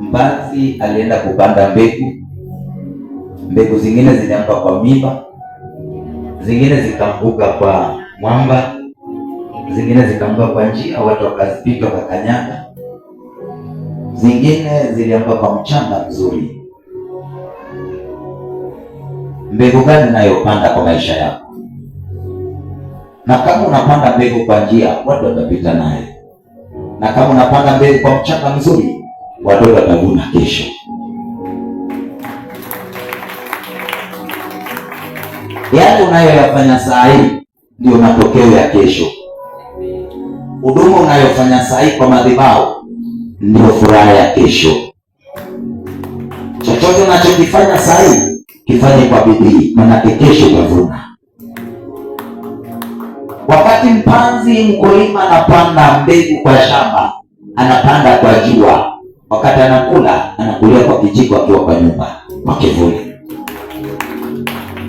Mpanzi alienda kupanda mbegu. Mbegu zingine zilianguka kwa miba, zingine zikaanguka kwa mwamba, zingine zikaanguka kwa njia, watu wakazipita wakakanyaga, zingine zilianguka kwa mchanga mzuri. Mbegu gani unayopanda kwa maisha yako? Na kama unapanda mbegu kwa njia, watu watapita naye, na kama unapanda mbegu kwa mchanga mzuri, watu watavuna kesho. Yale unayoyafanya saa hii ndio matokeo ya kesho. Huduma unayofanya saa hii kwa madhabahu ndio furaha ya kesho. Chochote unachokifanya saa hii kifanye kwa bidii, maana kesho utavuna. Wakati mpanzi mkulima anapanda mbegu kwa shamba, anapanda kwa jua. Wakati anakula, anakulia kwa kijiko akiwa kwa nyumba, kwa kivuli.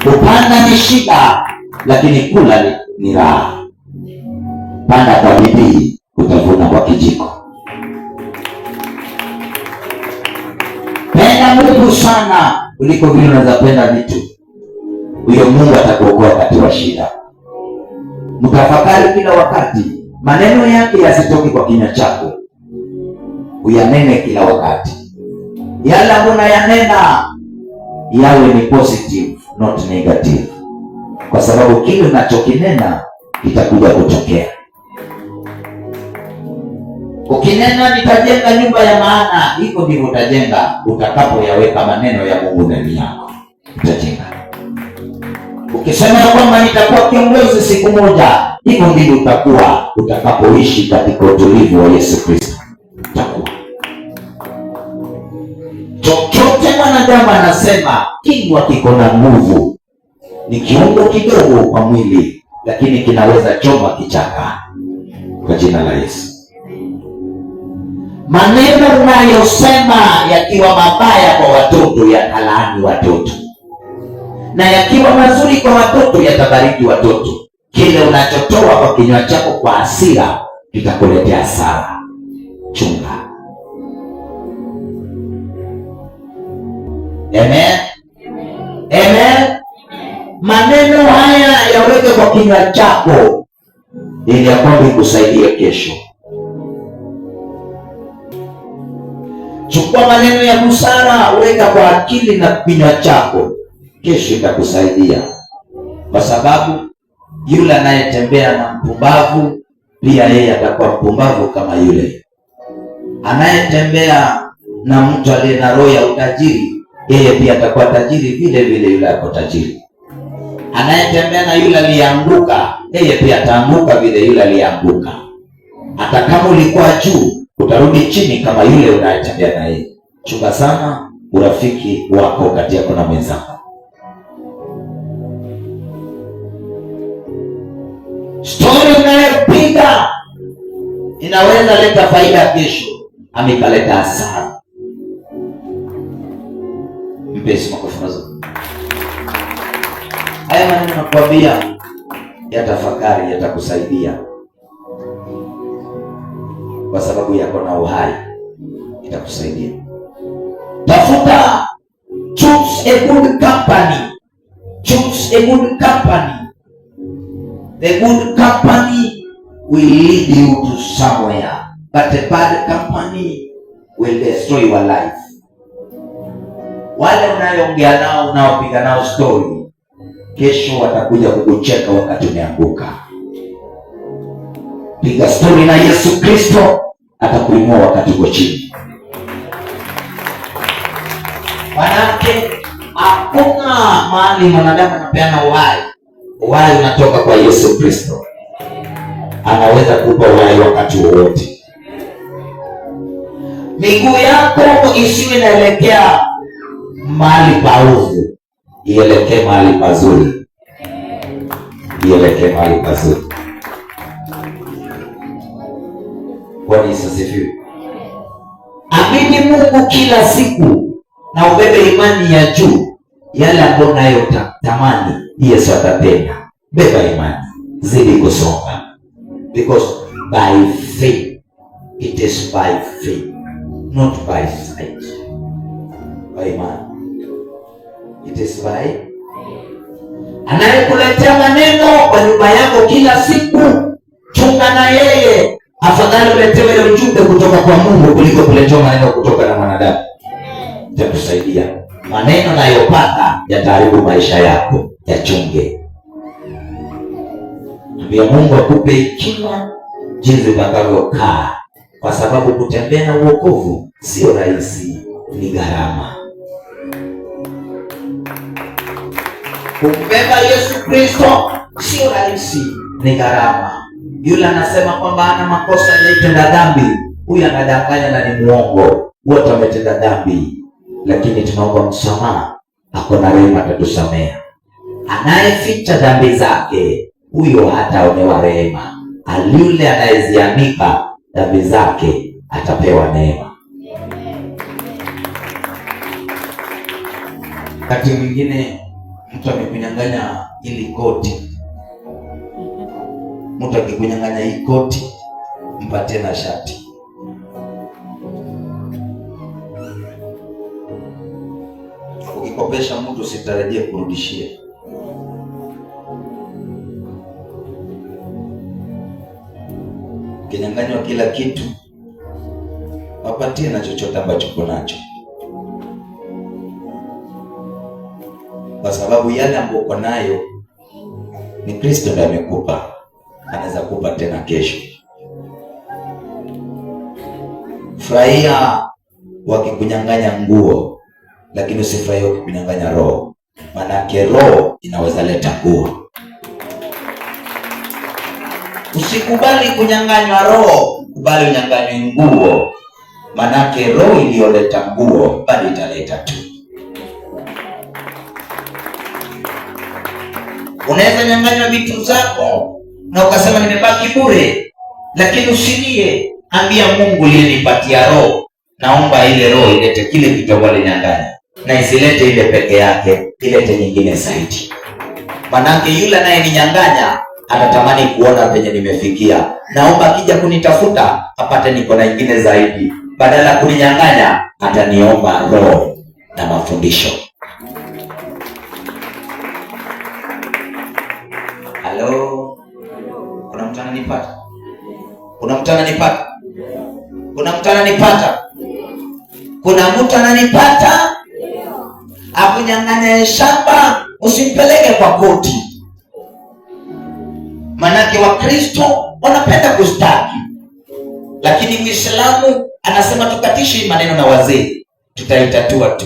Kupanda ni shida, lakini kula ni raha. Panda kwa bidii, utavuna kwa kijiko. Penda Mungu sana kuliko vile unaweza penda vitu. Huyo Mungu atakuokoa wakati wa shida. Mtafakari kila wakati, maneno yake yasitoki kwa kinywa chako, uyanene kila wakati. Yale unayanena yawe ni positive, not negative, kwa sababu kile unachokinena kitakuja kutokea. Ukinena nitajenga nyumba ya maana, hivyo ndivyo utajenga utakapoyaweka maneno ya Mungu ndani yako, utajenga. Ukisema kwamba nitakuwa kiongozi siku moja, hivyo ndivyo utakuwa utakapoishi katika utulivu wa Yesu Kristo. Utakuwa chochote mwanadamu anasema, kinywa kiko na nguvu. Ni kiungo kidogo kwa mwili, lakini kinaweza choma kichaka, kwa jina la Yesu. Maneno unayosema yakiwa mabaya kwa watoto yatalaani watoto, na yakiwa mazuri kwa watoto yatabariki watoto. Kile unachotoa kwa kinywa chako kwa hasira kitakuletea hasara. Chunga. Amen. Amen. Maneno haya yaweke kwa kinywa chako ili ya kwamba ikusaidie kesho. Chukua maneno ya busara, weka kwa akili na kinywa chako, kesho itakusaidia. Kwa sababu yule anayetembea na mpumbavu pia yeye atakuwa mpumbavu kama yule. Anayetembea na mtu aliye na roho ya utajiri, yeye pia atakuwa tajiri vile vile yule ako tajiri. Anayetembea na yule aliyeanguka, yeye pia ataanguka vile yule aliyeanguka. Hata kama ulikuwa juu, utarudi chini kama yule unayetembea na yeye. Chunga sana urafiki wako kati yako na mwenzako. Story unayopiga inaweza leta faida kesho, ama ikaleta hasara. Mpesi makofi mazuri. Haya maneno nakwambia, yatafakari, yatakusaidia, kwa sababu yako na uhai, itakusaidia. Tafuta, choose a good company. Choose a good company. The good company will lead you to somewhere, but the bad company will destroy your life. Wale unayoongea nao, unaopiga nao story, kesho watakuja kukucheka wakati umeanguka. Piga story na Yesu Kristo, atakuinua wakati uko chini. Manake hakuna mahali mwanadamu anapeana uhai. Uhai unatoka kwa Yesu Kristo. Anaweza kupa uhai wakati wowote. Miguu yako isiwe inaelekea mahali paovu, ielekee mahali pazuri. Ielekee mahali pazuri. Bwana Yesu asifiwe. Amini Mungu kila siku na ubebe imani ya juu. Yale ambayo unayotamani Yesu atapenda. Beba imani, zidi kusonga. Because by faith, it is by faith, not by sight. by man, it is by. Anayekuletea maneno kwa nyumba yako kila siku, chunga na yeye. Afadhali uletewe ile ujumbe kutoka kwa Mungu kuliko kuletewa maneno kutoka na mwanadamu. Itakusaidia. Maneno unayopata yataharibu maisha yako, yachunge. Ambia Mungu akupe hekima jinsi utakavyokaa, kwa sababu kutembea na wokovu sio rahisi, ni gharama. Kumbeba Yesu Kristo sio rahisi, ni gharama. Yule anasema kwamba ana makosa yaitenda dhambi, huyu anadanganya na ni muongo. Wote wametenda dhambi, lakini tunaomba msamaha, ako na rehema, atatusamea. Anayeficha dhambi zake, huyo hataonewa rehema. Yule anayezianika dhambi zake atapewa neema. Wakati mwingine mtu amekunyang'anya ili koti. Mtu akikunyang'anya hii koti, mpatie na shati. Ukikopesha mtu usitarajie kurudishia. Ukinyang'anywa kila kitu, wapatie na chochote ambacho uko nacho, kwa sababu yale ambayo uko nayo ni Kristo ndiye amekupa, anaweza kupa tena kesho. Furahia wakikunyang'anya nguo, lakini usifurahie wakikunyang'anya roho, manake roho inaweza leta nguo. Usikubali kunyang'anywa roho, kubali unyang'anywe nguo, manake roho iliyoleta nguo bado italeta tu. Unaweza nyang'anywa vitu zako na ukasema nimebaki bure, lakini usilie. Ambia Mungu, aliyenipatia roho, naomba ile roho ilete kile kitu ambacho nyang'anya, na isilete ile peke yake, ilete nyingine zaidi. Manake yule anayeninyang'anya anatamani kuona penye nimefikia. Naomba akija kunitafuta apate niko na nyingine zaidi. Badala kuninyang'anya, ataniomba roho na mafundisho. Halo, kuna mtu ananipata? Kuna mtu ananipata? Kuna mtu ananipata? Kuna mtu ananipata? Akunyang'anya shamba, usimpeleke kwa koti. Manake Wakristo wanapenda kustaki, lakini Muislamu anasema tukatishe maneno na wazee, tutaitatua tu.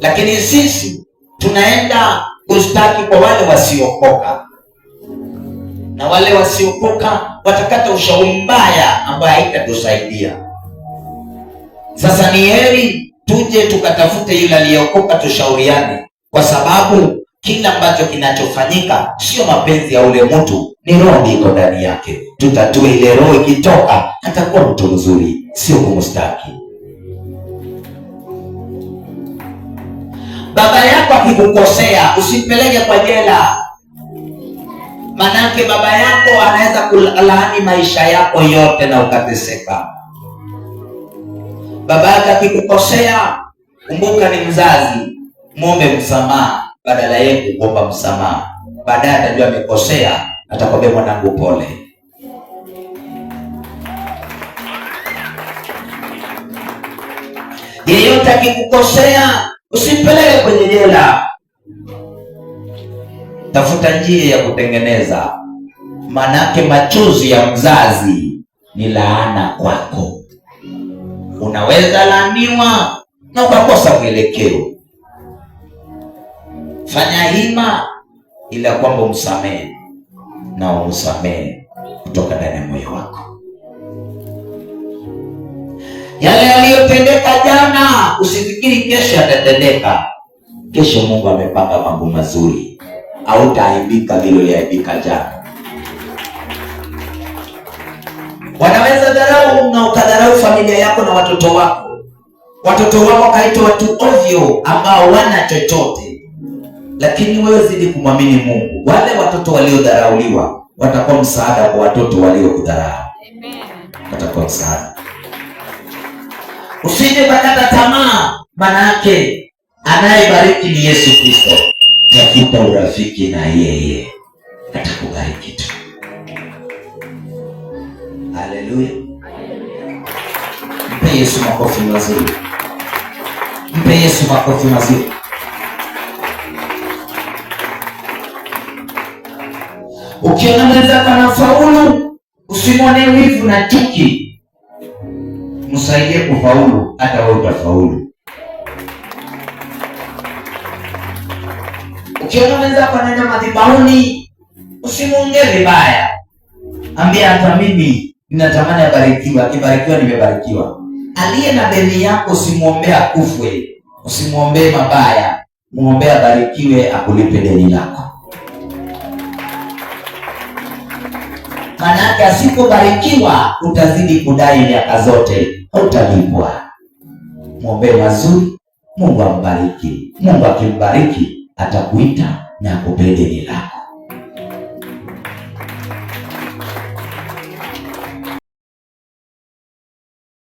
Lakini sisi tunaenda kustaki kwa wale wasiokoka, na wale wasiokoka watakata ushauri mbaya ambaye haitatusaidia. Sasa ni heri tuje tukatafute yule aliyeokoka, tushauriane, kwa sababu kila ambacho kinachofanyika sio mapenzi ya ule mtu, ni roho iko ndani yake. Tutatue ile roho, ikitoka atakuwa mtu mzuri, sio kumstaki. Baba yako akikukosea, usimpeleke kwa jela, manake baba yako anaweza kulaani maisha yako yote na ukateseka. Baba yako akikukosea, kumbuka ni mzazi, muombe msamaha badala yake kuomba msamaha. Baadaye atajua amekosea, atakwambia mwanangu pole. Yeyote akikukosea, usimpeleke kwenye jela. Tafuta njia ya kutengeneza, manake machozi ya mzazi ni laana kwako. Unaweza laaniwa na ukakosa mwelekeo. Fanya hima ila kwamba umsamehe, na umsamehe kutoka ndani ya moyo wako. Yale yaliyotendeka jana, usifikiri kesho yatatendeka. Kesho Mungu amepanga mambo mazuri, hautaaibika vile uliaibika jana. Wanaweza dharau na ukadharau familia yako na watoto wako. Watoto wako kaitwa watu ovyo ambao wana chochote, lakini wewe zidi kumwamini Mungu. Wale watoto waliodharauliwa watakuwa msaada kwa watoto waliokudharau. Watakuwa msaada. Usije kukata tamaa Manake anayebariki ni Yesu Kristo. Tafuta urafiki na yeye, atakubariki tu. Haleluya. Mpe Yesu makofi mazuri. Mpe Yesu makofi mazuri. Ukiona mwenzako anafaulu, usimwone wivu na chuki. Msaidie kufaulu, hata wewe utafaulu. Ukiona mwenzako anaenda madhabahuni, usimuongee vibaya. Ambia hata mimi ninatamani abarikiwe, akibarikiwa nimebarikiwa. Aliye na deni yako usimwombee akufwe, usimwombee mabaya, muombee abarikiwe, akulipe deni lako. Manake asipobarikiwa utazidi kudai miaka zote, utalipwa. Muombee mazuri, Mungu ambariki. Mungu akimbariki atakuita na akupee deni lako.